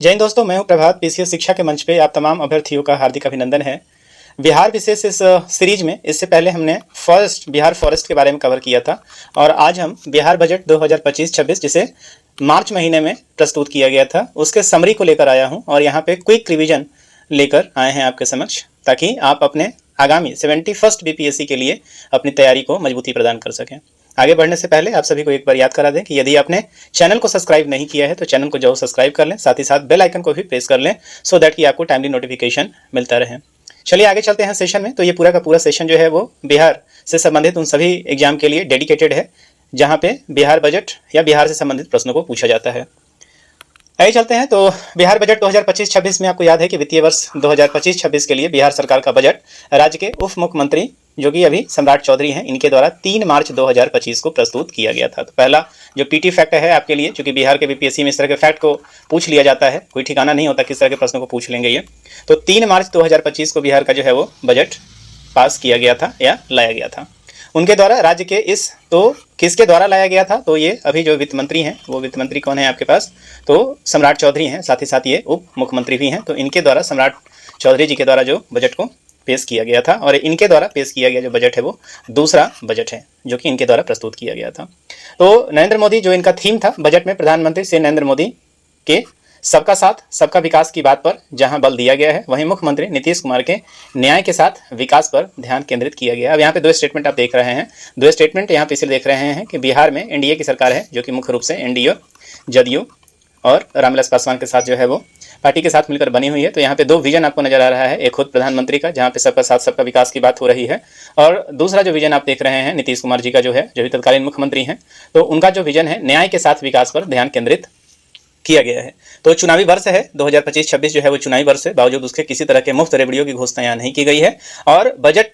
जय हिंद दोस्तों, मैं हूं प्रभात। पीसीएस शिक्षा के मंच पे आप तमाम अभ्यर्थियों का हार्दिक अभिनंदन है। बिहार विशेष इस सीरीज में इससे पहले हमने बिहार फॉरेस्ट के बारे में कवर किया था और आज हम बिहार बजट 2025-26 जिसे मार्च महीने में प्रस्तुत किया गया था उसके समरी को लेकर आया हूं और यहाँ पे क्विक रिवीजन लेकर आए हैं आपके समक्ष, ताकि आप अपने आगामी 71st बीपीएससी के लिए अपनी तैयारी को मजबूती प्रदान कर सकें। आगे बढ़ने से पहले आप सभी को एक बार याद करा दें कि यदि आपने चैनल को सब्सक्राइब नहीं किया है तो चैनल को जरूर सब्सक्राइब कर लें, साथ ही साथ बेल आइकन को भी प्रेस कर लें सो दैट कि आपको टाइमली नोटिफिकेशन मिलता रहे। चलिए आगे चलते हैं सेशन में। तो ये पूरा का पूरा सेशन जो है वो बिहार से संबंधित उन सभी एग्जाम के लिए डेडिकेटेड है जहाँ पे बिहार बजट या बिहार से संबंधित प्रश्नों को पूछा जाता है। आगे चलते हैं। तो बिहार बजट 2025-26 में आपको याद है कि वित्तीय वर्ष 2025-26 के लिए बिहार सरकार का बजट राज्य के उप मुख्यमंत्री जो कि अभी सम्राट चौधरी हैं, इनके द्वारा 3 मार्च 2025 को प्रस्तुत किया गया था। तो पहला जो पीटी फैक्ट है आपके लिए, क्योंकि बिहार के बीपीएससी में इस तरह के फैक्ट को पूछ लिया जाता है, कोई ठिकाना नहीं होता किस तरह के प्रश्नों को पूछ लेंगे ये। तो 3 मार्च 2025 को बिहार का जो है वो बजट पास किया गया था या लाया गया था उनके द्वारा। राज्य के तो किसके द्वारा लाया गया था? तो ये अभी जो वित्त मंत्री हैं, वो वित्त मंत्री कौन है आपके पास? तो सम्राट चौधरी हैं, साथ ही साथ ये उप मुख्यमंत्री भी हैं। तो इनके द्वारा, सम्राट चौधरी जी के द्वारा जो बजट को पेश किया गया था और इनके द्वारा पेश किया गया जो बजट है वो दूसरा बजट है जो कि इनके द्वारा प्रस्तुत किया गया था। तो नरेंद्र मोदी जो इनका थीम था बजट में, प्रधानमंत्री श्री नरेंद्र मोदी के सबका साथ सबका विकास की बात पर जहां बल दिया गया है, वहीं मुख्यमंत्री नीतीश कुमार के न्याय के साथ विकास पर ध्यान केंद्रित किया गया। अब यहाँ पे 2 स्टेटमेंट आप देख रहे हैं। 2 स्टेटमेंट यहाँ पे इसलिए देख रहे हैं कि बिहार में एनडीए की सरकार है जो कि मुख्य रूप से एनडीए, जदयू और रामविलास पासवान के साथ जो है वो पार्टी के साथ मिलकर बनी हुई है। तो यहाँ पे 2 विजन आपको नजर आ रहा है, एक खुद प्रधानमंत्री का जहाँ पे सबका साथ सबका विकास की बात हो रही है, और दूसरा जो विजन आप देख रहे हैं नीतीश कुमार जी का जो है, जो भी तत्कालीन मुख्यमंत्री हैं, तो उनका जो विजन है न्याय के साथ विकास पर ध्यान केंद्रित किया गया है। तो चुनावी वर्ष है 2025-26 जो है वो चुनावी वर्ष है, बावजूद उसके किसी तरह के मुफ्त रेवड़ियों की घोषणा यहाँ नहीं की गई है और बजट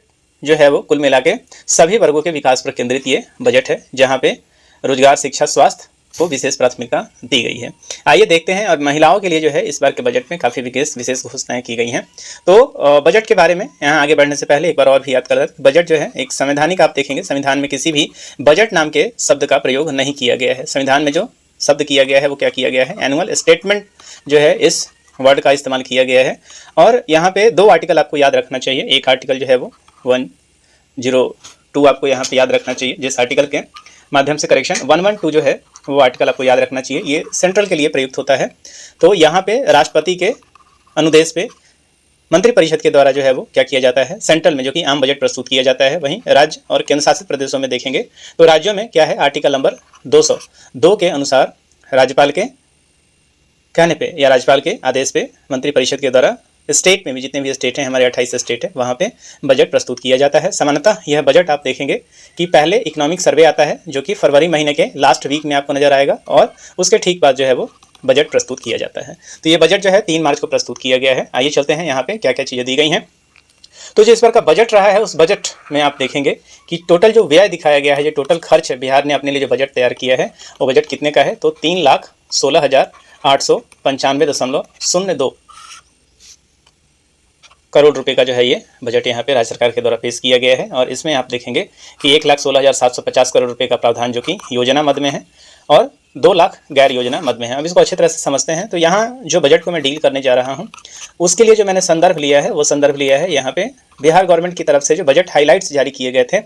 जो है वो कुल मिला के सभी वर्गों के विकास पर केंद्रित ये बजट है, जहाँ पे रोजगार, शिक्षा, स्वास्थ्य को विशेष प्राथमिकता दी गई है। आइए देखते हैं। और महिलाओं के लिए जो है इस बार के बजट में काफ़ी विशेष घोषणाएं की गई हैं। तो बजट के बारे में यहाँ आगे बढ़ने से पहले एक बार और भी याद कर लें, बजट जो है एक संवैधानिक, आप देखेंगे संविधान में किसी भी बजट नाम के शब्द का प्रयोग नहीं किया गया है। संविधान में जो शब्द किया गया है वो क्या किया गया है? एनुअल स्टेटमेंट जो है इस वर्ड का इस्तेमाल किया गया है। और यहाँ पे 2 आर्टिकल आपको याद रखना चाहिए। एक आर्टिकल जो है वो 102 आपको यहाँ पे याद रखना चाहिए, जिस आर्टिकल के माध्यम से करेक्शन 112 जो है वो आर्टिकल आपको याद रखना चाहिए। ये सेंट्रल के लिए प्रयुक्त होता है। तो यहाँ पे राष्ट्रपति के अनुदेश पे मंत्रिपरिषद के द्वारा जो है वो क्या किया जाता है, सेंट्रल में जो कि आम बजट प्रस्तुत किया जाता है। वहीं राज्य और केंद्र शासित प्रदेशों में देखेंगे तो राज्यों में क्या है, आर्टिकल नंबर 202 के अनुसार राज्यपाल के कहने पे या राज्यपाल के आदेश पे मंत्रिपरिषद के द्वारा स्टेट में भी, जितने भी स्टेट हैं, हमारे 28 स्टेट है, वहाँ पे बजट प्रस्तुत किया जाता है। सामान्यतः यह बजट आप देखेंगे कि पहले इकोनॉमिक सर्वे आता है जो कि फरवरी महीने के लास्ट वीक में आपको नजर आएगा और उसके ठीक बाद जो है वो बजट प्रस्तुत किया जाता है। तो ये बजट जो है 3 मार्च को प्रस्तुत किया गया है। आइए चलते हैं यहाँ पे क्या क्या चीज़ें दी गई हैं। तो जो इस बार का बजट रहा है उस बजट में आप देखेंगे कि टोटल जो व्यय दिखाया गया है, जो टोटल खर्च है बिहार ने अपने लिए जो बजट तैयार किया है वो बजट कितने का है? तो 3,16,895.02 करोड़ रुपए का जो है ये बजट यहाँ पे राज्य सरकार के द्वारा पेश किया गया है। और इसमें आप देखेंगे कि 1,16,750 करोड़ रुपए का प्रावधान जो कि योजना मद में है और 2 लाख गैर योजना मद में है। अब इसको अच्छी तरह से समझते हैं। तो यहाँ जो बजट को मैं डील करने जा रहा हूँ उसके लिए जो मैंने संदर्भ लिया है वो संदर्भ लिया है यहाँ पे बिहार गवर्नमेंट की तरफ से जो बजट हाईलाइट्स जारी किए गए थे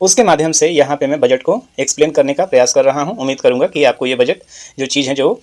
उसके माध्यम से यहाँ पे मैं बजट को एक्सप्लेन करने का प्रयास कर रहा हूँ। उम्मीद करूँगा कि आपको ये बजट जो चीज़ है जो,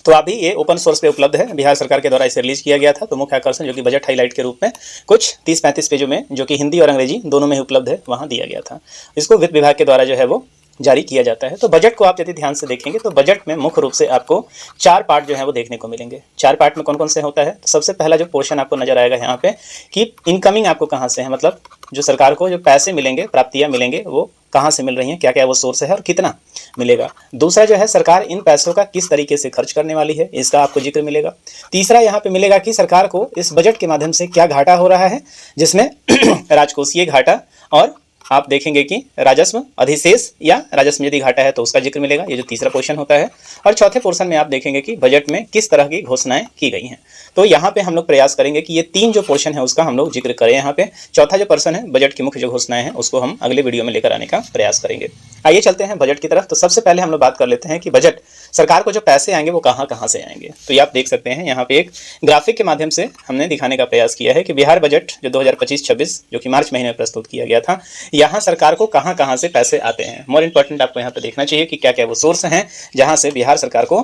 तो अभी ये ओपन सोर्स पे उपलब्ध है, बिहार सरकार के द्वारा इसे रिलीज किया गया था। तो मुख्य आकर्षण जो कि बजट हाईलाइट के रूप में कुछ 30-35 पेजों में, जो कि हिंदी और अंग्रेजी दोनों में ही उपलब्ध है, वहाँ दिया गया था। इसको वित्त विभाग के द्वारा जो है वो जारी किया जाता है। तो बजट को आप यदि ध्यान से देखेंगे तो बजट में मुख्य रूप से आपको 4 पार्ट जो है वो देखने को मिलेंगे। 4 पार्ट में कौन कौन से होता है? तो सबसे पहला जो पोर्शन आपको नजर आएगा यहाँ पे कि इनकमिंग आपको कहाँ से है, मतलब जो सरकार को जो पैसे मिलेंगे, प्राप्तियाँ मिलेंगे, वो कहाँ से मिल रही हैं, क्या क्या वो सोर्स है और कितना मिलेगा। दूसरा जो है सरकार इन पैसों का किस तरीके से खर्च करने वाली है, इसका आपको जिक्र मिलेगा। तीसरा यहाँ पे मिलेगा कि सरकार को इस बजट के माध्यम से क्या घाटा हो रहा है, जिसमें राजकोषीय घाटा और आप देखेंगे कि राजस्व अधिशेष या राजस्व यदि घाटा है तो उसका जिक्र मिलेगा। ये जो तीसरा पोर्शन होता है। और चौथे पोर्शन में आप देखेंगे कि बजट में किस तरह की घोषणाएं की गई हैं। तो यहाँ पे हम लोग प्रयास करेंगे कि ये 3 जो पोर्शन है उसका हम लोग जिक्र करें यहाँ पे। चौथा जो पर्सन है बजट की मुख्य जो घोषणाएं हैं उसको हम अगले वीडियो में लेकर आने का प्रयास करेंगे। आइए चलते हैं बजट की तरफ। तो सबसे पहले हम लोग बात कर लेते हैं कि बजट सरकार को जो पैसे आएंगे वो कहाँ कहाँ से आएंगे। तो ये आप देख सकते हैं, यहाँ पे एक ग्राफिक के माध्यम से हमने दिखाने का प्रयास किया है कि बिहार बजट जो 2025-26 जो कि मार्च महीने में प्रस्तुत किया गया था, यहाँ सरकार को कहाँ कहाँ से पैसे आते हैं। मोर इम्पोर्टेंट आपको यहाँ पे देखना चाहिए कि क्या क्या वो सोर्स हैं जहाँ से बिहार सरकार को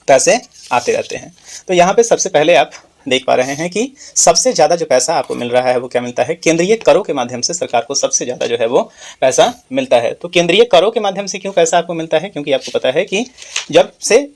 पैसे आते रहते हैं। तो यहाँ पे सबसे पहले आप देख पा रहे हैं कि सबसे ज़्यादा जो पैसा आपको मिल रहा है वो क्या मिलता है, केंद्रीय करों के माध्यम से सरकार को सबसे ज़्यादा जो है वो पैसा मिलता है। तो केंद्रीय करों के माध्यम से क्यों पैसा आपको मिलता है, क्योंकि आपको पता है कि जब से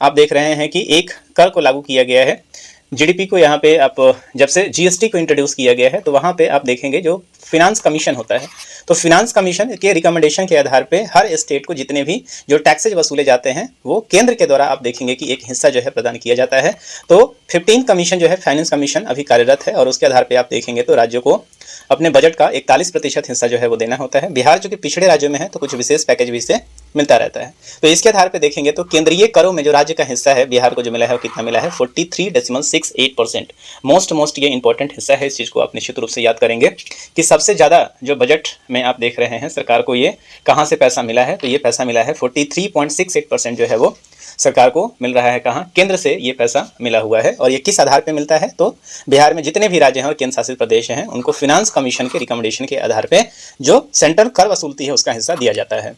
आप देख रहे हैं कि एक कर को लागू किया गया है, जीडीपी को यहाँ पे आप जब से जीएसटी को इंट्रोड्यूस किया गया है, तो वहाँ पे आप देखेंगे जो फिनांस कमीशन होता है, तो फिनांस कमीशन के रिकमेंडेशन के आधार पे हर स्टेट को जितने भी जो टैक्सेज वसूले जाते हैं वो केंद्र के द्वारा आप देखेंगे कि एक हिस्सा जो है प्रदान किया जाता है। तो 15 कमीशन जो है फाइनेंस कमीशन अभी कार्यरत है और उसके आधार पे आप देखेंगे तो राज्यों को अपने बजट का 41% हिस्सा जो है वो देना होता है। बिहार जो कि पिछड़े राज्यों में है तो कुछ विशेष पैकेज भी इससे मिलता रहता है। तो इसके आधार पे देखेंगे तो केंद्रीय करों में जो राज्य का हिस्सा है बिहार को जो मिला है वो कितना मिला है, 43.68%। मोस्ट ये इंपॉर्टेंट हिस्सा है, इस चीज़ को आप निश्चित रूप से याद करेंगे कि सबसे ज़्यादा जो बजट में आप देख रहे हैं सरकार को ये कहाँ से पैसा मिला है, तो ये पैसा मिला है 43.68% जो है वो सरकार को मिल रहा है। कहाँ, केंद्र से ये पैसा मिला हुआ है। और ये किस आधार पे मिलता है, तो बिहार में जितने भी राज्य हैं और केंद्र शासित प्रदेश हैं उनको फिनांस कमीशन के रिकमेंडेशन के आधार पे जो सेंट्रल कर वसूलती है उसका हिस्सा दिया जाता है।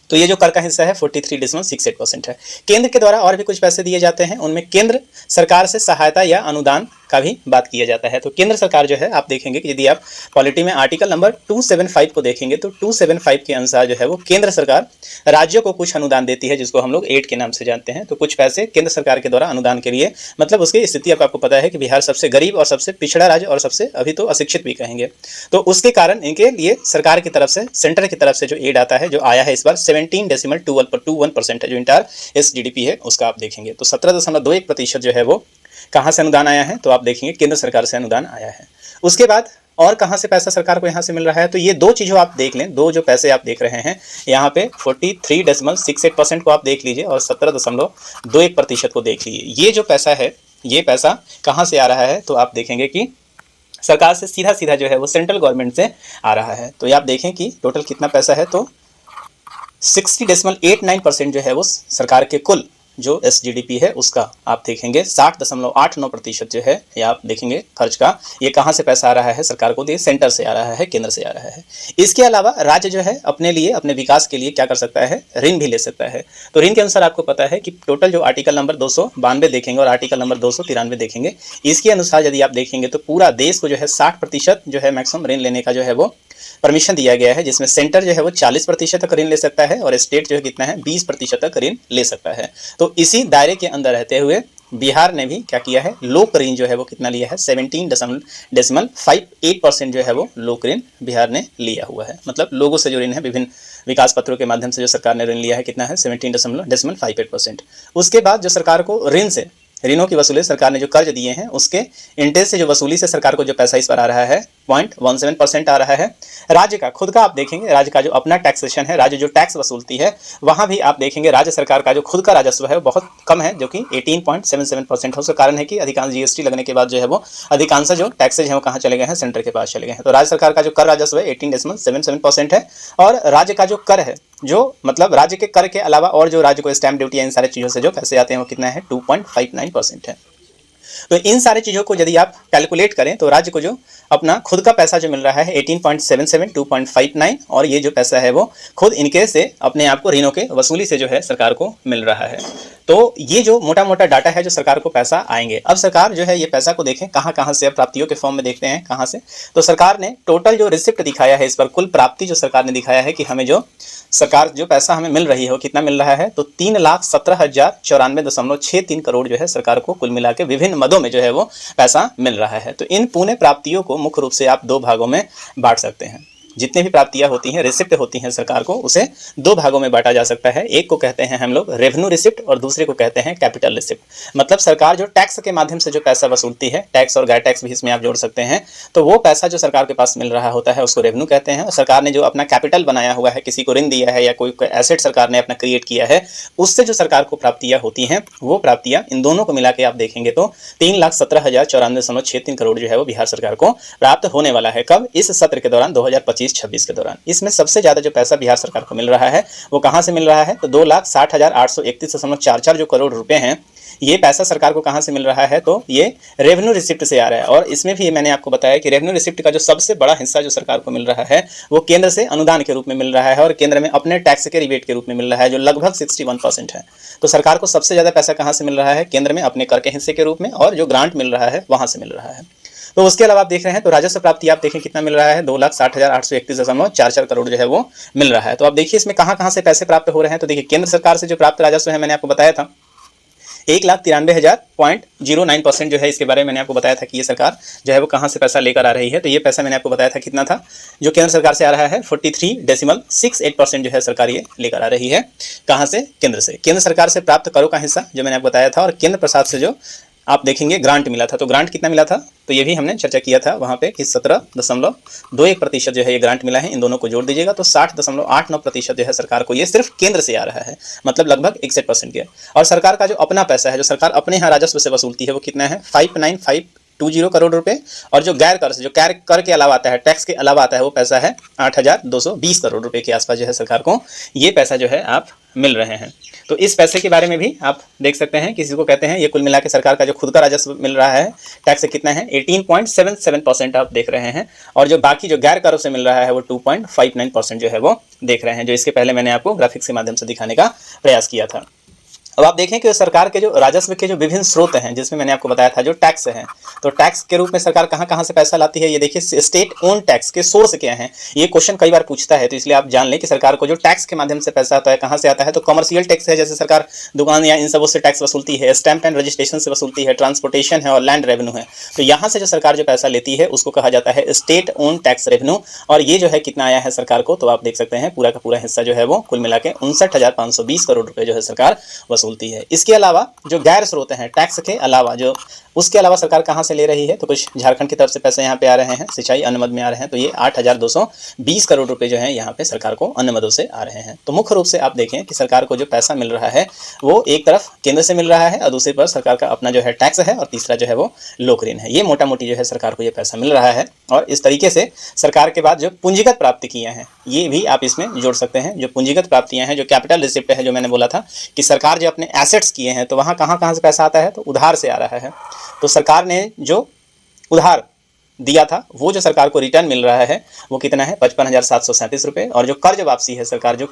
तो ये जो कर का हिस्सा है 43.68% है। केंद्र के द्वारा और भी कुछ पैसे दिए जाते हैं, उनमें केंद्र सरकार से सहायता या अनुदान का भी बात किया जाता है। तो केंद्र सरकार जो है आप देखेंगे कि यदि आप पॉलिटी में आर्टिकल नंबर 275 को देखेंगे तो 275 के अनुसार जो है वो केंद्र सरकार राज्यों को कुछ अनुदान देती है जिसको हम लोग एड के नाम से जानते हैं। तो कुछ पैसे केंद्र सरकार के द्वारा अनुदान के लिए, मतलब उसकी स्थिति आपको पता है कि बिहार सबसे गरीब और सबसे पिछड़ा राज्य और सबसे अभी तो अशिक्षित भी कहेंगे, तो उसके कारण इनके लिए सरकार की तरफ से, सेंटर की तरफ से जो एड आता है, जो आया है इस बार 17.21% है, जो इंटायर जीडीपी है उसका आप देखेंगे तो 17.21% जो है वो कहाँ से अनुदान आया है, तो आप देखेंगे केंद्र सरकार से अनुदान आया है। उसके बाद और कहाँ से पैसा सरकार को यहाँ से मिल रहा है, तो ये दो चीज़ों आप देख लें, दो जो पैसे आप देख रहे हैं यहाँ पे 43.68% को आप देख लीजिए और 17.21% को देख लीजिए। ये जो पैसा है ये पैसा कहाँ से आ रहा है, तो आप देखेंगे कि सरकार से सीधा सीधा जो है वो सेंट्रल गवर्नमेंट से आ रहा है। तो ये आप देखें कि टोटल कितना पैसा है, तो 60.89% जो है वो सरकार के कुल जो एसजीडीपी है उसका आप देखेंगे 60.89% जो है ये आप देखेंगे खर्च का, ये कहाँ से पैसा आ रहा है सरकार को, ये सेंटर से आ रहा है, केंद्र से आ रहा है। इसके अलावा राज्य जो है अपने लिए, अपने विकास के लिए क्या कर सकता है, ऋण भी ले सकता है। तो ऋण के अनुसार आपको पता है कि टोटल जो आर्टिकल नंबर 292 देखेंगे और आर्टिकल नंबर 293 देखेंगे, इसके अनुसार यदि आप देखेंगे तो पूरा देश को जो है 60% जो है मैक्सिमम ऋण लेने का जो है वो परमिशन दिया गया है, जिसमें सेंटर जो है वो 40% तक ऋण ले सकता है और स्टेट जो है कितना है 20% तक ऋण ले सकता है। तो इसी दायरे के अंदर रहते हुए बिहार ने भी क्या किया है, लोक ऋण जो है वो कितना लिया है, 17.58% जो है वो लोक ऋण बिहार ने लिया हुआ है। मतलब लोगों से जो ऋण है विभिन्न विकास पत्रों के माध्यम से जो सरकार ने ऋण लिया है कितना है 17.58%। उसके बाद जो सरकार को ऋण से, ऋणों की वसूली सरकार ने जो कर्ज दिए हैं उसके इंटरेस्ट से जो वसूली से सरकार को जो पैसा इस पर आ रहा है 0.17% आ रहा है। राज्य का खुद का आप देखेंगे, राज्य का जो अपना टैक्सेशन है, राज्य जो टैक्स वसूलती है वहाँ भी आप देखेंगे राज्य सरकार का जो खुद का राजस्व है वो बहुत कम है, जो कि 18.77% है। उसका कारण है कि अधिकांश जीएसटी लगने के बाद जो है वो अधिकांश जो टैक्सेज हैं वो कहाँ चले गए हैं, सेंटर के पास चले गए हैं। तो राज्य सरकार का जो कर राजस्व है 18.77% है और राज्य का जो कर है, जो मतलब राज्य के कर के अलावा और जो राज्य को स्टैम्प ड्यूटी है, इन सारे चीज़ों से जो पैसे आते हैं वो कितना है 2.59% है। तो इन सारी चीज़ों को यदि आप कैलकुलेट करें तो राज्य को जो अपना खुद का पैसा जो मिल रहा है 18.77, 2.59 और ये जो पैसा है वो खुद इनके से अपने आप को ऋणों के वसूली से जो है सरकार को मिल रहा है। तो ये जो मोटा मोटा डाटा है जो सरकार को पैसा आएंगे। अब सरकार जो है ये पैसा को देखें कहाँ कहाँ से, प्राप्तियों के फॉर्म में देखते हैं कहाँ से। तो सरकार ने टोटल जो रिसिप्ट दिखाया है इस पर, कुल प्राप्ति जो सरकार ने दिखाया है कि हमें जो सरकार जो पैसा हमें मिल रही है वो कितना मिल रहा है, तो 3,17,094.63 करोड़ जो है सरकार को कुल मिला के विभिन्न मदों में जो है वो पैसा मिल रहा है। तो इन पूर्ण प्राप्तियों को मुख्य रूप से आप दो भागों में बांट सकते हैं। जितने भी प्राप्तियां होती हैं, रिसिप्ट होती हैं सरकार को, उसे दो भागों में बांटा जा सकता है। एक को कहते हैं हम लोग रेवेन्यू रिसिप्ट और दूसरे को कहते हैं कैपिटल रिसिप्ट। मतलब सरकार जो टैक्स के माध्यम से जो पैसा वसूलती है, टैक्स और गैर टैक्स भी इसमें आप जोड़ सकते हैं, तो वो पैसा जो सरकार के पास मिल रहा होता है उसको रेवेन्यू कहते हैं। और सरकार ने जो अपना कैपिटल बनाया हुआ है, किसी को ऋण दिया है या कोई एसेट सरकार ने अपना क्रिएट किया है, उससे जो सरकार को प्राप्तियां होती हैं वो प्राप्तियां इन दोनों को मिला के आप देखेंगे तो 3,17,094.63 करोड़ जो है वो बिहार सरकार को प्राप्त होने वाला है। कब? इस सत्र के दौरान 2025 2025-26 के दौरान। इसमें सबसे ज़्यादा जो पैसा बिहार सरकार को मिल रहा है वो कहाँ से मिल रहा है, तो 2,60,831.4 जो करोड़ रुपए हैं, ये पैसा सरकार को कहाँ से मिल रहा है, तो ये रेवेन्यू रिसिप्ट से आ रहा है। और इसमें भी मैंने आपको बताया कि रेवेन्यू रिसिप्ट का जो सबसे बड़ा हिस्सा जो सरकार को मिल रहा है वो केंद्र से अनुदान के रूप में मिल रहा है और केंद्र में अपने टैक्स के रिबेट के रूप में मिल रहा है, जो लगभग 61% है। तो सरकार को सबसे ज़्यादा पैसा कहाँ से मिल रहा है, केंद्र में अपने कर के हिस्से के रूप में, और जो ग्रांट मिल रहा है वहाँ से मिल रहा है। तो उसके अलावा आप देख रहे हैं तो राजस्व प्राप्ति आप देखें कितना मिल रहा है, 2,60,831.44 करोड़ जो है वो मिल रहा है। तो आप देखिए इसमें कहाँ कहाँ से पैसे प्राप्त हो रहे हैं, तो देखिए केंद्र सरकार से जो प्राप्त राजस्व है मैंने आपको बताया था 1,93,000.09% जो है, इसके बारे में मैंने आपको बताया था कि ये सरकार जो है वो कहाँ से पैसा लेकर आ रही है। तो ये पैसा मैंने आपको बताया था कितना था, जो केंद्र सरकार से आ रहा है 43.68% जो है सरकार ये लेकर आ रही है। कहाँ से, केंद्र से। केंद्र सरकार से प्राप्त करों का हिस्सा जो मैंने आपको बताया था, और केंद्र प्रसाद से जो आप देखेंगे ग्रांट मिला था, तो ग्रांट कितना मिला था, तो ये भी हमने चर्चा किया था वहाँ पे कि 17.21% जो है ये ग्रांट मिला है। इन दोनों को जोड़ दीजिएगा तो 60.89% जो है सरकार को ये सिर्फ केंद्र से आ रहा है, मतलब लगभग 61% के। और सरकार का जो अपना पैसा है, जो सरकार अपने यहाँ राजस्व से वसूलती है, वो कितना है 59520 करोड़ रुपए। और जो गैर कर से, जो कर के अलावा आता है, टैक्स के अलावा आता है, वो पैसा है 8,220 करोड़ रुपए के आसपास जो है सरकार को ये पैसा जो है आप मिल रहे हैं। तो इस पैसे के बारे में भी आप देख सकते हैं, किसी को कहते हैं ये कुल मिला के सरकार का जो खुद का राजस्व मिल रहा है टैक्स से कितना है 18.77% आप देख रहे हैं। और जो बाकी जो गैर करों से मिल रहा है वो 2.59% जो है वो देख रहे हैं, जो इसके पहले मैंने आपको ग्राफिक्स के माध्यम से दिखाने का प्रयास किया था। अब आप देखें कि सरकार के जो राजस्व के जो विभिन्न स्रोत हैं, जिसमें मैंने आपको बताया था जो टैक्स है, तो टैक्स के रूप में सरकार कहाँ कहाँ से पैसा लाती है, ये देखिए स्टेट ओन टैक्स के सोर्स क्या हैं, ये क्वेश्चन कई बार पूछता है। तो इसलिए आप जान लें कि सरकार को जो टैक्स के माध्यम से पैसा आता है कहाँ से आता है, तो कमर्शियल टैक्स है, जैसे सरकार दुकान या इन सबों से टैक्स वसूलती है, स्टैंप एंड रजिस्ट्रेशन से वसूलती है, ट्रांसपोर्टेशन है और लैंड रेवेन्यू है। तो यहाँ से जो सरकार जो पैसा लेती है उसको कहा जाता है स्टेट ओन टैक्स रेवेन्यू। और ये जो है कितना आया है सरकार को, तो आप देख सकते हैं पूरा का पूरा हिस्सा जो है वो कुल मिला के 59,520 करोड़ रुपए जो है सरकार वसूलती है। इसके अलावा जो गैर स्रोत हैं टैक्स के अलावा, जो उसके अलावा सरकार कहां से ले रही है, तो कुछ झारखंड की तरफ से पैसे यहां पे आ रहे हैं, सिंचाई अन्न मद में आ रहे हैं, तो ये 8,220 करोड़ रुपए जो है यहां पे सरकार को अन्न मदों से आ रहे हैं। तो मुख्य रूप से आप देखें कि सरकार को जो पैसा मिल रहा है वो एक तरफ केंद्र से मिल रहा है और दूसरी पर सरकार का अपना जो है टैक्स है, और तीसरा जो है वो लोक ऋण है। ये मोटा मोटी जो है सरकार को ये पैसा मिल रहा है। और इस तरीके से सरकार के बाद जो पूंजीगत प्राप्तियां हैं ये भी आप इसमें जोड़ सकते हैं। जो पूंजीगत प्राप्तियां हैं, जो कैपिटल रिसिप्ट है, जो मैंने बोला था कि सरकार जो अपने एसेट्स किए हैं, तो वहाँ कहाँ से पैसा आता है, तो उधार से आ रहा है। तो सरकार ने जो उधार दिया था वो जो सरकार को रिटर्न मिल रहा है वो कितना है 55,737 रुपये। और जो कर्ज वापसी है, सरकार जो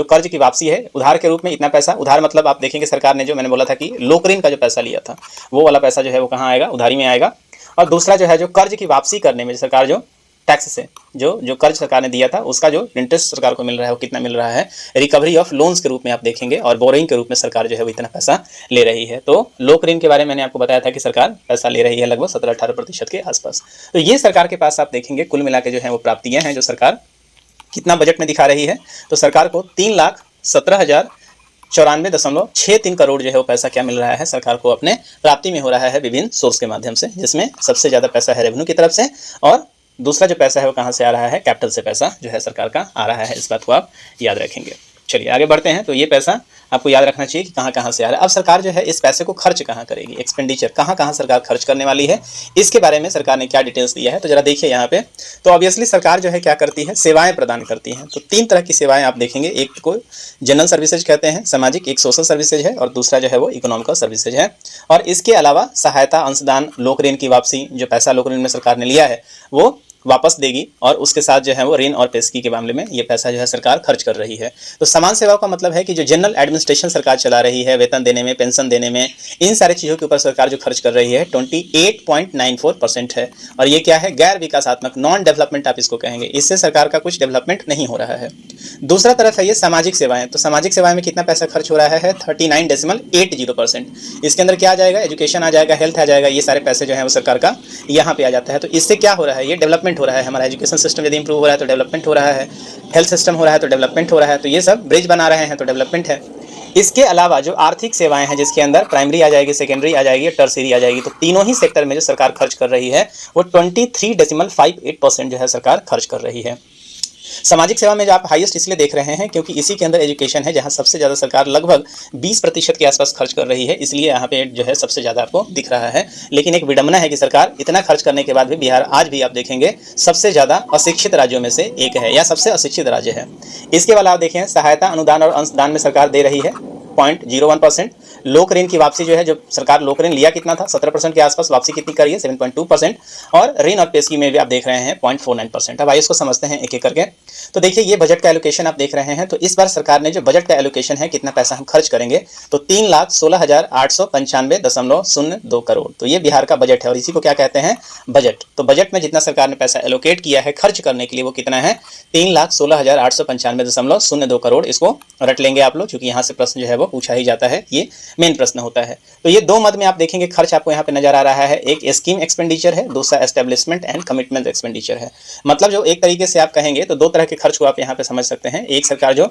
कर्ज की वापसी है उधार के रूप में, इतना पैसा उधार मतलब आप देखेंगे सरकार ने जो मैंने बोला था कि लोक ऋण का जो पैसा लिया था वो वाला पैसा जो है वो कहाँ आएगा, उधारी में आएगा। और दूसरा जो है जो कर्ज की वापसी करने में सरकार जो टैक्स से जो कर्ज सरकार ने दिया था उसका जो इंटरेस्ट सरकार को मिल रहा है वो कितना मिल रहा है, रिकवरी ऑफ लोन्स के रूप में आप देखेंगे, और बोरोइंग के रूप में सरकार जो है वो इतना पैसा ले रही है। तो लोक ऋण के बारे में मैंने आपको बताया था कि सरकार पैसा ले रही है लगभग 17-18% के आसपास। तो ये सरकार के पास आप देखेंगे कुल मिला के जो है वो प्राप्तियां हैं जो सरकार कितना बजट में दिखा रही है। तो सरकार को 3,17,094.63 करोड़ जो है वो पैसा क्या मिल रहा है, सरकार को अपने प्राप्ति में हो रहा है विभिन्न सोर्स के माध्यम से, जिसमें सबसे ज़्यादा पैसा है रेवेन्यू की तरफ से, और दूसरा जो पैसा है वो कहाँ से आ रहा है, कैपिटल से पैसा जो है सरकार का आ रहा है। इस बात को आप याद रखेंगे। चलिए आगे बढ़ते हैं। तो ये पैसा आपको याद रखना चाहिए कि कहाँ कहाँ से आ रहा है। अब सरकार जो है इस पैसे को खर्च कहाँ करेगी, एक्सपेंडिचर कहाँ सरकार खर्च करने वाली है, इसके बारे में सरकार ने क्या डिटेल्स दिया है, तो जरा देखिए यहाँ पे। तो ऑब्वियसली सरकार जो है क्या करती है, सेवाएं प्रदान करती हैं। तो 3 तरह की सेवाएं आप देखेंगे, एक को जनरल सर्विसेज कहते हैं, सामाजिक, एक सोशल सर्विसेज है, और दूसरा जो है वो इकोनॉमिकल सर्विसेज है। और इसके अलावा सहायता, अंशदान, लोक ऋण की वापसी, जो पैसा लोक ऋण में सरकार ने लिया है वो वापस देगी, और उसके साथ जो है वो ऋण और पेशगी के मामले में ये पैसा जो है सरकार खर्च कर रही है। तो समान सेवाओं का मतलब है कि जो जनरल एडमिनिस्ट्रेशन सरकार चला रही है, वेतन देने में, पेंशन देने में, इन सारी चीज़ों के ऊपर सरकार जो खर्च कर रही है 28.94% है। और ये क्या है, गैर विकासात्मक, नॉन डेवलपमेंट आप इसको कहेंगे, इससे सरकार का कुछ डेवलपमेंट नहीं हो रहा है। दूसरा तरफ है ये सामाजिक सेवाएं। तो सामाजिक सेवाएं में कितना पैसा खर्च हो रहा है, 39.80%। इसके अंदर क्या आ जाएगा, एजुकेशन आ जाएगा, हेल्थ आ जाएगा, ये सारे पैसे जो है वो सरकार का यहाँ पे आ जाता है। तो इससे क्या हो रहा है, ये डेवलपमेंट हो रहा है। हमारा एजुकेशन सिस्टम यदि इंप्रूव हो रहा है तो डेवलपमेंट हो रहा है, हेल्थ सिस्टम हो रहा है तो डेवलपमेंट हो रहा है, तो ये सब ब्रिज बना रहे हैं तो डेवलपमेंट है। इसके अलावा जो आर्थिक सेवाएं हैं, जिसके अंदर प्राइमरी आ जाएगी, सेकेंडरी आ जाएगी, टर्सरी आ जाएगी, तो तीनों ही सेक्टर में जो सरकार खर्च कर रही है वो 23.58% जो है सरकार खर्च कर रही है। सामाजिक सेवा में जो आप हाईएस्ट इसलिए देख रहे हैं क्योंकि इसी के अंदर एजुकेशन है, जहां सबसे ज़्यादा सरकार लगभग 20% के आसपास खर्च कर रही है, इसलिए यहाँ पे जो है सबसे ज़्यादा आपको दिख रहा है। लेकिन एक विडंबना है कि सरकार इतना खर्च करने के बाद भी बिहार आज भी आप देखेंगे सबसे ज़्यादा अशिक्षित राज्यों में से एक है या सबसे अशिक्षित राज्य है। इसके अलावा आप देखें सहायता अनुदान और अंशदान में सरकार दे रही है 0.01%। लोक ऋण की वापसी जो है, जो सरकार लोक ऋण लिया कितना था 17% के आसपास, वापसी कितनी करी है 7.2%। और ऋण और पेशगी में भी आप देख रहे हैं 0.49%। अब आइए इसको समझते हैं एक एक करके। तो देखिए ये बजट का एलोकेशन आप देख रहे हैं। तो इस बार सरकार ने जो बजट का एलोकेशन है, कितना पैसा हम खर्च करेंगे, तो 3,16,895.02 करोड़। तो ये बिहार का बजट है और इसी को क्या कहते हैं, बजट। तो बजट में जितना सरकार ने पैसा एलोकेट किया है खर्च करने के लिए वो कितना है 3,16,895.02 करोड़। इसको रट लेंगे आप लोग, क्योंकि यहाँ से प्रश्न जो है वो पूछा ही जाता है, ये मेन प्रश्न होता है। तो ये दो मद में आप देखेंगे खर्च आपको यहाँ पे नजर आ रहा है। एक स्कीम एक्सपेंडिचर है, दूसरा एस्टेब्लिशमेंट एंड कमिटमेंट एक्सपेंडिचर है। मतलब जो एक तरीके से आप कहेंगे तो दो तरह के खर्च को आप यहाँ पे समझ सकते हैं। एक सरकार जो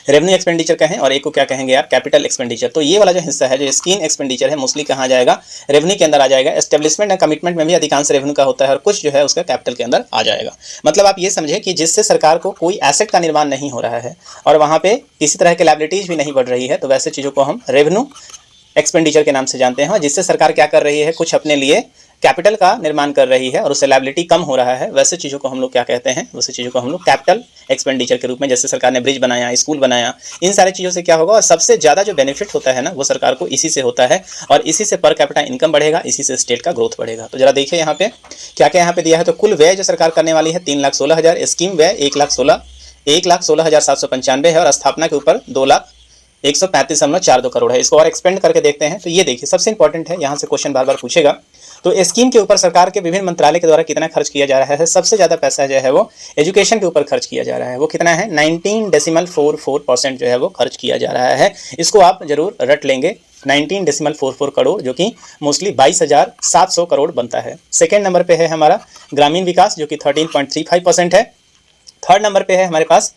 रेवेन्यू एक्सपेंडिचर कहें और एक को क्या कहेंगे आप कैपिटल एक्सपेंडिचर। तो ये वाला जो हिस्सा है जो स्कीम एक्सपेंडिचर है मोस्टली कहाँ जाएगा, रेवेन्यू के अंदर आ जाएगा। एस्टेब्लिशमेंट एंड कमिटमेंट में भी अधिकांश रेवेन्यू का होता है और कुछ जो है उसका कैपिटल के अंदर आ जाएगा। मतलब आप ये समझे कि जिससे सरकार को कोई एसेट का निर्माण नहीं हो रहा है और वहाँ पे किसी तरह की लायबिलिटीज भी नहीं बढ़ रही है, तो वैसे चीज़ों को हम रेवेन्यू एक्सपेंडिचर के नाम से जानते हैं। जिससे सरकार क्या कर रही है, कुछ अपने लिए कैपिटल का निर्माण कर रही है और उससे लायबिलिटी कम हो रहा है, वैसे चीज़ों को हम लोग क्या कहते हैं, वैसे चीज़ों को हम लोग कैपिटल एक्सपेंडिचर के रूप में, जैसे सरकार ने ब्रिज बनाया, स्कूल बनाया, इन सारी चीज़ों से क्या होगा। और सबसे ज़्यादा जो बेनिफिट होता है ना वो सरकार को इसी से होता है और इसी से पर कैपिटा इनकम बढ़ेगा, इसी से स्टेट का ग्रोथ बढ़ेगा। तो जरा देखिए यहाँ पे क्या क्या यहाँ पे दिया है। तो कुल व्यय जो सरकार करने वाली है 3,16,000, स्कीम व्यय 1,16,795 है और स्थापना के ऊपर 2,135.42 करोड़ है। इसको और एक्सपेंड करके देखते हैं। तो ये देखिए सबसे इंपॉर्टेंट है, यहाँ से क्वेश्चन बार बार पूछेगा। तो स्कीम के ऊपर सरकार के विभिन्न मंत्रालय के द्वारा कितना खर्च किया जा रहा है। सबसे ज़्यादा पैसा जो है वो एजुकेशन के ऊपर खर्च किया जा रहा है। वो कितना है 19.44% जो है वो खर्च किया जा रहा है। इसको आप जरूर रट लेंगे, 19.44 करोड़, जो कि मोस्टली 22,700 करोड़ बनता है। सेकेंड नंबर पे है हमारा ग्रामीण विकास जो कि 13.35% है। थर्ड नंबर पे है हमारे पास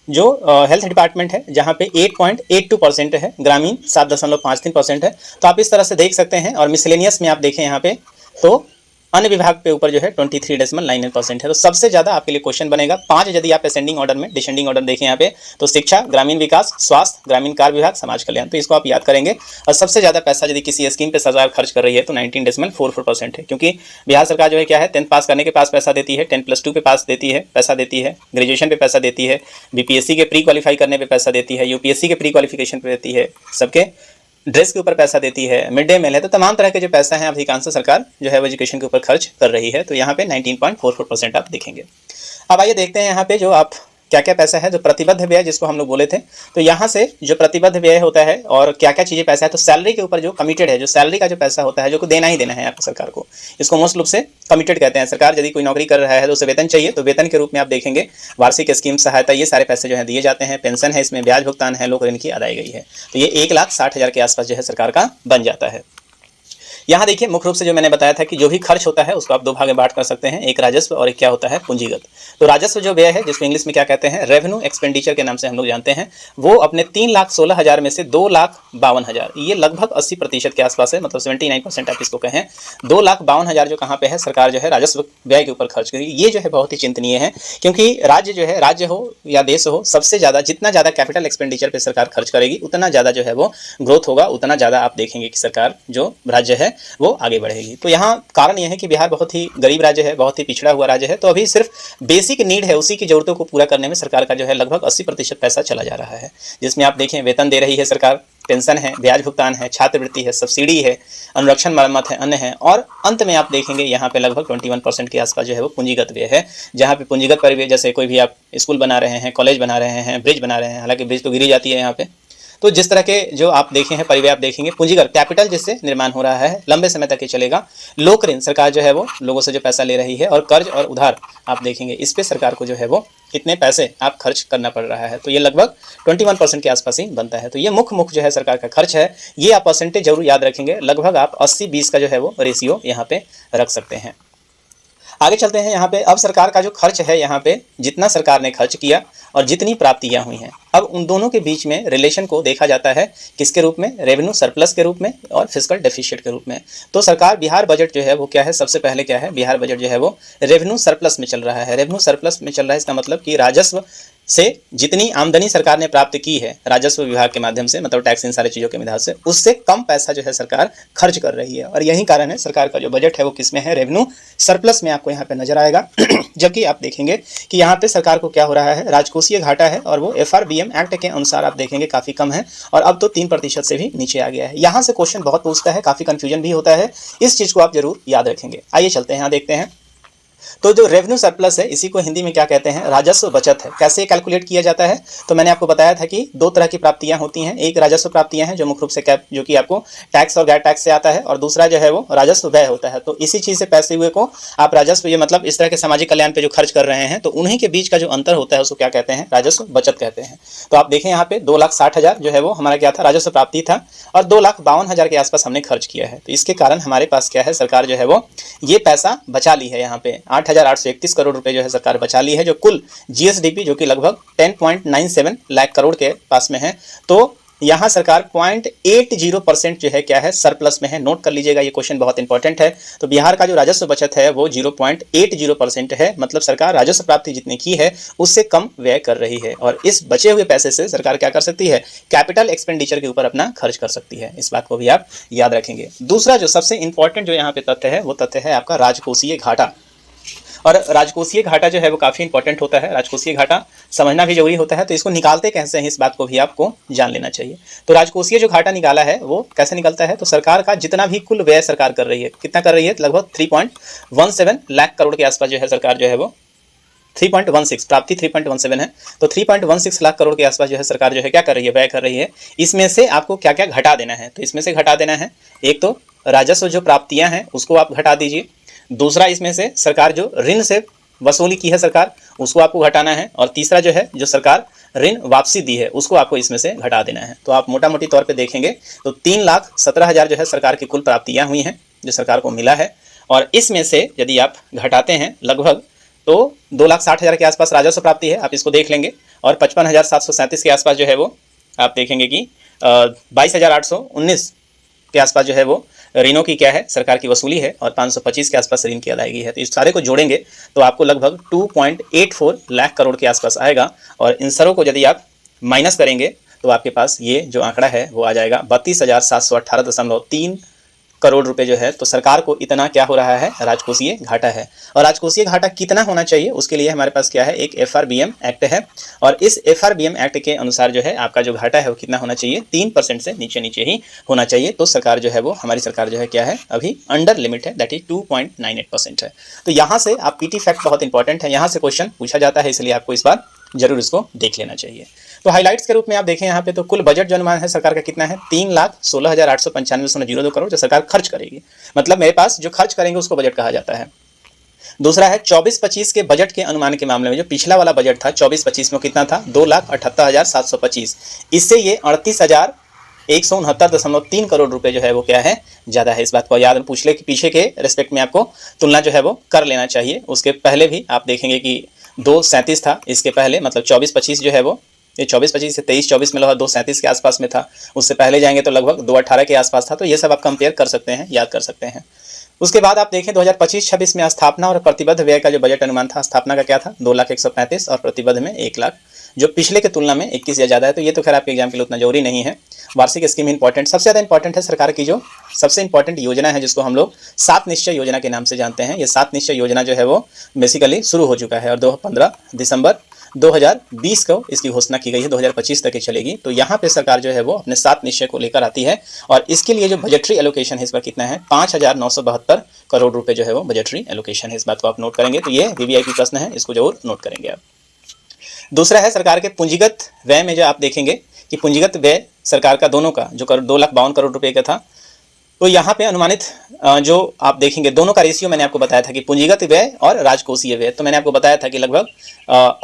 जो हेल्थ डिपार्टमेंट है जहाँ पे 8.82% है, ग्रामीण 7.53% है। तो आप इस तरह से देख सकते हैं। और मिसलेनियस में आप देखें यहाँ पे तो अन्य विभाग पे ऊपर जो है 23.99% है। तो सबसे ज़्यादा आपके लिए क्वेश्चन बनेगा 5 यदि आप असेंडिंग ऑर्डर में, डिसेंडिंग ऑर्डर देखें यहाँ पे तो शिक्षा, ग्रामीण विकास, स्वास्थ्य, ग्रामीण कार्य विभाग, समाज कल्याण। तो इसको आप याद करेंगे। और सबसे ज़्यादा पैसा यदि किसी स्कीम पे सरकार खर्च कर रही है तो 19.44% है, क्योंकि बिहार सरकार जो है क्या है 10th पास करने के पास पैसा देती है, 10+2 पे पास देती है पैसा देती है, ग्रेजुएशन पे पैसा देती है, बीपीएससी के प्री क्वालिफाई करने पे पैसा देती है, यूपीएससी के प्री क्वालिफिकेशन पे देती है, सबके ड्रेस के ऊपर पैसा देती है, मिड डे मील है। तो तमाम तरह के जो पैसा है अधिकांश सरकार जो है वो एजुकेशन के ऊपर खर्च कर रही है। तो यहाँ पे 19.44% आप देखेंगे। अब आइए देखते हैं यहाँ पे जो आप क्या क्या पैसा है जो प्रतिबद्ध व्यय जिसको हम लोग बोले थे। तो यहाँ से जो प्रतिबद्ध व्यय होता है और क्या क्या चीज़ें पैसा है, तो सैलरी के ऊपर जो कमिटेड है, जो सैलरी का जो पैसा होता है जो को देना ही देना है आपको सरकार को, इसको मोस्ट रूप से कमिटेड कहते हैं। सरकार यदि कोई नौकरी कर रहा है तो उसे वेतन चाहिए, तो वेतन के रूप में आप देखेंगे वार्षिक स्कीम सहायता, ये सारे पैसे जो है दिए जाते हैं। पेंशन है, इसमें ब्याज भुगतान है, लोक ऋण की अदाई गई है। तो ये 1,60,000 के आसपास जो है सरकार का बन जाता है। यहाँ देखिए मुख्य रूप से जो मैंने बताया था कि जो भी खर्च होता है उसको आप दो भाग में बांट कर सकते हैं, एक राजस्व और एक क्या होता है पूंजीगत। तो राजस्व जो व्यय है जिसको इंग्लिश में क्या कहते हैं रेवेन्यू एक्सपेंडिचर के नाम से हम लोग जानते हैं, वो अपने 3,16,000 में से 2,52,000, ये लगभग 80% के आसपास है, मतलब 79% आप इसको कहें। 2,52,000 जो कहाँ पे है सरकार जो है राजस्व व्यय के ऊपर खर्च करेगी। ये जो है बहुत ही चिंतनीय है, क्योंकि राज्य जो है, राज्य हो या देश हो, सबसे ज़्यादा जितना ज़्यादा कैपिटल एक्सपेंडिचर पर सरकार खर्च करेगी उतना ज़्यादा जो है वो ग्रोथ होगा, उतना ज़्यादा आप देखेंगे कि सरकार जो राज्य है वो आगे बढ़ेगी। तो यहाँ कारण यह है कि बिहार बहुत ही गरीब राज्य है, बहुत ही पिछड़ा हुआ राज्य है। तो अभी सिर्फ बेसिक नीड है, उसी की जरूरतों को पूरा करने में सरकार का जो है लगभग 80% पैसा चला जा रहा है, जिसमें आप देखें वेतन दे रही है सरकार, पेंशन है, ब्याज भुगतान है, छात्रवृत्ति है, सब्सिडी है, अनुरक्षण मरम्मत है, अन्य है। और अंत में आप देखेंगे यहाँ पे लगभग 21% के आसपास जो है वो पूंजीगत व्यय है, जहाँ पे पूंजीगत परिव्यय जैसे कोई भी आप स्कूल बना रहे हैं, कॉलेज बना रहे हैं, ब्रिज बना रहे हैं, हालांकि ब्रिज तो गिरी जाती है यहाँ पे। तो जिस तरह के जो आप देखे हैं परिव्यय आप देखेंगे, पूंजीगत कैपिटल जिससे निर्माण हो रहा है, लंबे समय तक ये चलेगा। लोक ऋण सरकार जो है वो लोगों से जो पैसा ले रही है, और कर्ज और उधार आप देखेंगे इस पे सरकार को जो है वो कितने पैसे आप खर्च करना पड़ रहा है। तो ये लगभग 21% के आसपास ही बनता है। तो ये मुख्य जो है सरकार का खर्च है, ये आप परसेंटेज जरूर याद रखेंगे। लगभग आप 80-20 का जो है वो रेशियो यहाँ पे रख सकते हैं। आगे चलते हैं। यहाँ पे अब सरकार का जो खर्च है, यहाँ पे जितना सरकार ने खर्च किया और जितनी प्राप्तियां हुई हैं, अब उन दोनों के बीच में रिलेशन को देखा जाता है किसके रूप में, रेवेन्यू सरप्लस के रूप में और फिस्कल डेफिसिट के रूप में। तो सरकार बिहार बजट जो है वो क्या है, सबसे पहले क्या है, बिहार बजट जो है वो रेवेन्यू सरप्लस में चल रहा है। रेवेन्यू सरप्लस में चल रहा है, इसका मतलब कि राजस्व से जितनी आमदनी सरकार ने प्राप्त की है राजस्व विभाग के माध्यम से, मतलब टैक्स इन सारी चीज़ों के माध्यम से, उससे कम पैसा जो है सरकार खर्च कर रही है। और यही कारण है सरकार का जो बजट है वो किस में है, रेवेन्यू सरप्लस में आपको यहाँ पे नजर आएगा। जबकि आप देखेंगे कि यहाँ पे सरकार को क्या हो रहा है, राजकोषीय घाटा है और वो FRBM एक्ट के अनुसार आप देखेंगे काफ़ी कम है और अब तो 3% से भी नीचे आ गया है। यहाँ से क्वेश्चन बहुत पूछता है, काफ़ी कन्फ्यूजन भी होता है, इस चीज़ को आप जरूर याद रखेंगे। आइए चलते हैं, यहाँ देखते हैं। तो जो रेवेन्यू सरप्लस है, इसी को हिंदी में क्या कहते हैं, राजस्व बचत है। कैसे कैलकुलेट किया जाता है, तो मैंने आपको बताया था कि दो तरह की प्राप्तियां होती हैं। एक राजस्व प्राप्तियां हैं जो मुख्य रूप से जो कि आपको टैक्स और गैर टैक्स से आता है, और दूसरा जो है वो राजस्व व्यय होता है। तो इसी चीज से पैसे हुए को आप राजस्व, ये मतलब इस तरह के सामाजिक कल्याण पे जो खर्च कर रहे हैं, तो उन्हीं के बीच का जो अंतर होता है उसको क्या कहते हैं, राजस्व बचत कहते हैं। तो आप देखें यहाँ पे 2,60,000 जो है वो हमारा क्या था, राजस्व प्राप्ति था, और 2,52,000 के आसपास हमने खर्च किया है। तो इसके कारण हमारे पास क्या है, सरकार जो है वो ये पैसा बचा ली है। यहाँ पे 8,831 करोड़ रुपए जो है सरकार बचा ली है, जो कुल GSDP जो कि लगभग 10.97 लाख करोड़ के पास में है। तो यहाँ सरकार 0.80% जो है क्या है, सरप्लस में है। नोट कर लीजिएगा, ये क्वेश्चन बहुत इंपॉर्टेंट है। तो बिहार का जो राजस्व बचत है वो 0.80% है, मतलब सरकार राजस्व प्राप्ति जितनी की है उससे कम व्यय कर रही है, और इस बचे हुए पैसे से सरकार क्या कर सकती है, कैपिटल एक्सपेंडिचर के ऊपर अपना खर्च कर सकती है। इस बात को भी आप याद रखेंगे। दूसरा जो सबसे इंपॉर्टेंट जो यहाँ पे तथ्य है, वो तथ्य है आपका राजकोषीय घाटा। और राजकोषीय घाटा जो है वो काफ़ी इंपॉर्टेंट होता है, राजकोषीय घाटा समझना भी जरूरी होता है। तो इसको निकालते कैसे हैं, इस बात को भी आपको जान लेना चाहिए। तो राजकोषीय जो घाटा निकाला है वो कैसे निकलता है, तो सरकार का जितना भी कुल व्यय सरकार कर रही है, कितना कर रही है, लगभग 3.17 लाख करोड़ के आसपास जो है सरकार जो है वो 3.16, प्राप्ति 3.17 है। तो 3.16 लाख करोड़ के आसपास जो है सरकार जो है क्या कर रही है, व्यय कर रही है। इसमें से आपको क्या क्या घटा देना है, तो इसमें से घटा देना है, एक तो राजस्व जो प्राप्तियां हैं उसको आप घटा दीजिए। दूसरा, इसमें से सरकार जो ऋण से वसूली की है सरकार, उसको आपको घटाना है। और तीसरा जो है, जो सरकार ऋण वापसी दी है उसको आपको इसमें से घटा देना है। तो आप मोटा मोटी तौर पे देखेंगे तो 3,17,000 जो है सरकार की कुल प्राप्तियां हुई हैं जो सरकार को मिला है। और इसमें से यदि आप घटाते हैं लगभग, तो 2,60,000 के आसपास राजस्व प्राप्ति है, आप इसको देख लेंगे। और 55,737 के आसपास जो है वो आप देखेंगे कि 22,819 के आसपास जो है वो ऋणों की क्या है, सरकार की वसूली है, और 525 के आसपास ऋण की अदायगी है। तो इस सारे को जोड़ेंगे तो आपको लगभग 2.84 लाख करोड़ के आसपास आएगा। और इन सारों को यदि आप माइनस करेंगे तो आपके पास ये जो आंकड़ा है वो आ जाएगा 32,718.3 करोड़ रुपए जो है। तो सरकार को इतना क्या हो रहा है, राजकोषीय घाटा है। और राजकोषीय घाटा कितना होना चाहिए, उसके लिए हमारे पास क्या है, एक FRBM एक्ट है, और इस FRBM एक्ट के अनुसार जो है आपका जो घाटा है वो कितना होना चाहिए, 3% से नीचे नीचे ही होना चाहिए। तो सरकार जो है वो, हमारी सरकार जो है क्या है, अभी अंडर लिमिट है, दैट इज 2.98% है। तो यहाँ से आप PT फैक्ट बहुत इंपॉर्टेंट है, यहाँ से क्वेश्चन पूछा जाता है, इसलिए आपको इस बार जरूर इसको देख लेना चाहिए। तो हाइलाइट्स के रूप में आप देखें यहाँ पे, तो कुल बजट जो अनुमान है सरकार का कितना है, 3,16,895.02 करोड़ जो सरकार खर्च करेगी। मतलब मेरे पास जो खर्च करेंगे उसको बजट कहा जाता है। दूसरा है 24-25 के बजट के अनुमान के मामले में, जो पिछला वाला बजट था 24-25 में कितना था, 2,78,725, इससे ये 38,169.3 करोड़ रुपए जो है वो क्या है, ज़्यादा है। इस बात को याद पूछ ले कि पीछे के रेस्पेक्ट में आपको तुलना जो है वो कर लेना चाहिए। उसके पहले भी आप देखेंगे कि 2,37 था, इसके पहले मतलब 24-25 जो है वो, ये 24-25 से 23-24 में लगभग 2,37 के आसपास में था। उससे पहले जाएंगे तो लगभग 2,18 के आसपास था। तो ये सब आप कंपेयर कर सकते हैं, याद कर सकते हैं। उसके बाद आप देखें 2025-26 में स्थापना और प्रतिबद्ध व्यय का जो बजट अनुमान था, स्थापना का क्या था, 2,135 और प्रतिबद्ध में 1 लाख, जो पिछले के तुलना में 21 या ज़्यादा है। तो ये तो खैर आपके एग्जाम के लिए उतना जरूरी नहीं है। वार्षिक स्कीम इंपॉर्टेंट, सबसे ज़्यादा इंपॉर्टेंट है सरकार की जो सबसे इंपॉर्टेंट योजना है, जिसको हम लोग 7 निश्चय योजना के नाम से जानते हैं। ये 7 निश्चय योजना जो है वो बेसिकली शुरू हो चुका है, और 15 दिसंबर 2020 को इसकी घोषणा की गई है, 2025 तक ये चलेगी। तो यहाँ पे सरकार जो है वो अपने 7 निश्चय को लेकर आती है, और इसके लिए जो बजटरी एलोकेशन है इस बार कितना है, 5,972 करोड़ रुपए जो है वो बजटरी एलोकेशन है। इस बात को आप नोट करेंगे, तो ये VVIP प्रश्न है, इसको जरूर नोट करेंगे आप। दूसरा है सरकार के पूंजीगत व्यय में, जो आप देखेंगे कि पूंजीगत व्यय सरकार का दोनों का जो 2,52 करोड़ रुपए का था, तो यहाँ पे अनुमानित जो आप देखेंगे दोनों का रेशियो मैंने आपको बताया था कि पूंजीगत व्यय और राजकोषीय व्यय, तो मैंने आपको बताया था कि लगभग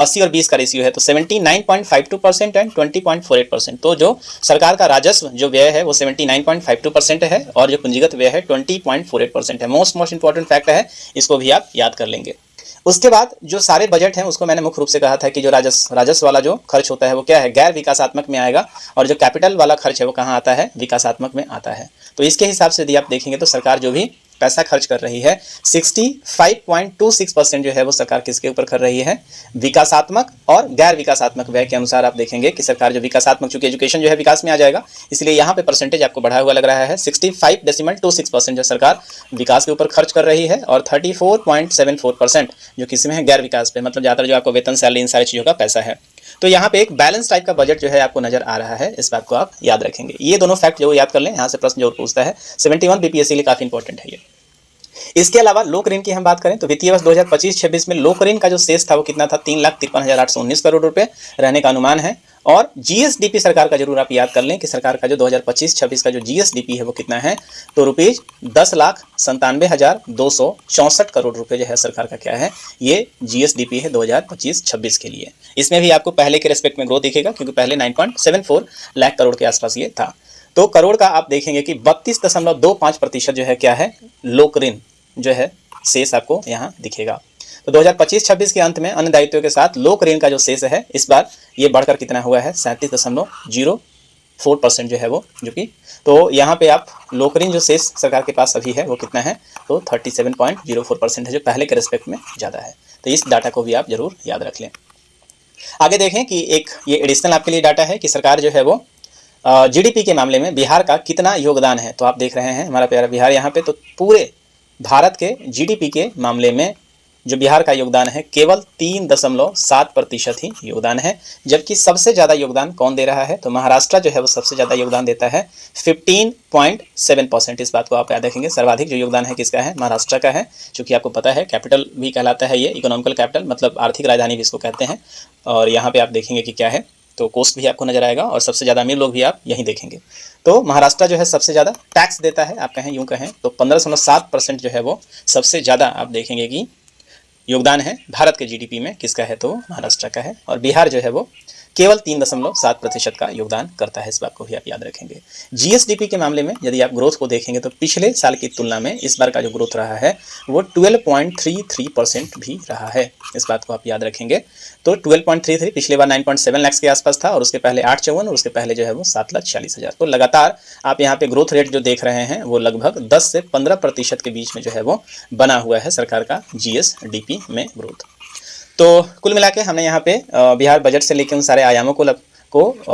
80 और 20 का रेशियो है, तो 79.52% एंड 20.48%। तो जो सरकार का राजस्व जो व्यय है वो 79.52% है और जो पूंजीगत व्यय है 20.48% है। मोस्ट इंपॉर्टेंट फैक्ट है, इसको भी आप याद कर लेंगे। उसके बाद जो सारे बजट हैं उसको मैंने मुख्य रूप से कहा था कि जो राजस्व वाला जो खर्च होता है वो क्या है, गैर विकासात्मक में आएगा, और जो कैपिटल वाला खर्च है वो कहाँ आता है, विकासात्मक में आता है। तो इसके हिसाब से यदि आप देखेंगे तो सरकार जो भी पैसा खर्च कर रही है 65.26% जो है वो सरकार किसके ऊपर कर रही है, विकासात्मक और गैर विकासात्मक व्यय के अनुसार आप देखेंगे कि सरकार जो विकासात्मक, चूंकि एजुकेशन जो है विकास में आ जाएगा इसलिए यहाँ पे परसेंटेज आपको बढ़ा हुआ लग रहा है। 65.26% जो सरकार विकास के ऊपर खर्च कर रही है और 34.74% जो किसी में है गैर विकास पे, मतलब ज़्यादातर जो आपको वेतन, सैलरी, इन सारी चीज़ों का पैसा है। तो यहाँ पे एक बैलेंस टाइप का बजट जो है आपको नजर आ रहा है, इस बात को आप याद रखेंगे। ये दोनों फैक्ट जो याद कर लें, यहाँ से प्रश्न जरूर पूछता है, 71 बीपीएससी के लिए काफी इंपॉर्टेंट है ये। इसके अलावा लोक ऋण की हम बात करें तो वित्तीय वर्ष 2025-26 में लोक ऋण का जो शेष था वो कितना था, 3,53,819 करोड़ रुपए रहने का अनुमान है। और जीएसडीपी सरकार का जरूर आप याद कर लें कि सरकार का जो 2025-26 का जो जीएसडीपी है वो कितना है, तो रुपीज 10,97,264 करोड़ रुपए जो है सरकार का क्या है, ये जीएसडीपी है 2025-26 के लिए। इसमें भी आपको पहले के रेस्पेक्ट में ग्रोथ दिखेगा क्योंकि पहले 9.74 लाख करोड़ के आसपास ये था। तो करोड़ का आप देखेंगे कि 32.25% जो है क्या है, लोक ऋण जो है शेष आपको यहाँ दिखेगा। तो 2025-26 के अंत में अन्य दायित्वों के साथ लोक ऋण का जो शेष है इस बार ये बढ़कर कितना हुआ है, 37.04% जो है वो, जो कि तो यहाँ पे आप लोक ऋण जो शेष सरकार के पास अभी है वो कितना है, तो 37.04% है, जो पहले के रेस्पेक्ट में ज़्यादा है। तो इस डाटा को भी आप जरूर याद रख लें। आगे देखें कि एक ये एडिशनल आपके लिए डाटा है कि सरकार जो है वो जीडीपी के मामले में बिहार का कितना योगदान है। तो आप देख रहे हैं हमारा प्यारा बिहार यहाँ पे, तो पूरे भारत के जीडीपी के मामले में जो बिहार का योगदान है केवल 3.7% ही योगदान है, जबकि सबसे ज़्यादा योगदान कौन दे रहा है, तो महाराष्ट्र जो है वो सबसे ज़्यादा योगदान देता है 15.7%। इस बात को आप याद रखेंगे, सर्वाधिक जो योगदान है किसका है, महाराष्ट्र का है। चूँकि आपको पता है कैपिटल भी कहलाता है ये, इकोनॉमिकल कैपिटल मतलब आर्थिक राजधानी भी इसको कहते हैं। और यहाँ पर आप देखेंगे कि क्या है, तो कोस्ट भी आपको नजर आएगा और सबसे ज़्यादा अमीर लोग भी आप यहीं देखेंगे। तो महाराष्ट्र जो है सबसे ज़्यादा टैक्स देता है, आप कहें यूँ कहें तो 15.7% जो है वो सबसे ज़्यादा आप देखेंगे कि योगदान है भारत के जीडीपी में किसका है, तो महाराष्ट्र का है। और बिहार जो है वो केवल 3.7% का योगदान करता है, इस बात को भी आप याद रखेंगे। जीएसडीपी के मामले में यदि आप ग्रोथ को देखेंगे तो पिछले साल की तुलना में इस बार का जो ग्रोथ रहा है वो 12.33% भी रहा है, इस बात को आप याद रखेंगे। तो 12.33 पिछले बार 9.7 लाख के आसपास था और उसके पहले 854 और उसके पहले जो है वो 7,40,000। तो लगातार आप यहाँ पे ग्रोथ रेट जो देख रहे हैं वो लगभग 10 से 15% के बीच में जो है वो बना हुआ है सरकार का जीएसडीपी में ग्रोथ। तो कुल मिला के हमने यहाँ पे बिहार बजट से लेकर उन सारे आयामों को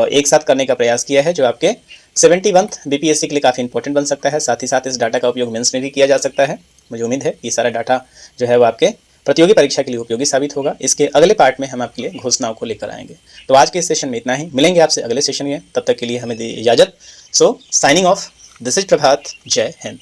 एक साथ करने का प्रयास किया है जो आपके 71 बीपीएससी के लिए काफ़ी इंपॉर्टेंट बन सकता है। साथ ही साथ इस डाटा का उपयोग मेंस में भी किया जा सकता है। मुझे उम्मीद है ये सारा डाटा जो है वो आपके प्रतियोगी परीक्षा के लिए उपयोगी साबित होगा। इसके अगले पार्ट में हम आपके लिए घोषणाओं को लेकर आएंगे। तो आज के इस सेशन में इतना ही, मिलेंगे आपसे अगले सेशन में, तब तक के लिए हमें दी इजाज़त। सो साइनिंग ऑफ, दिस इज प्रभात, जय हिंद।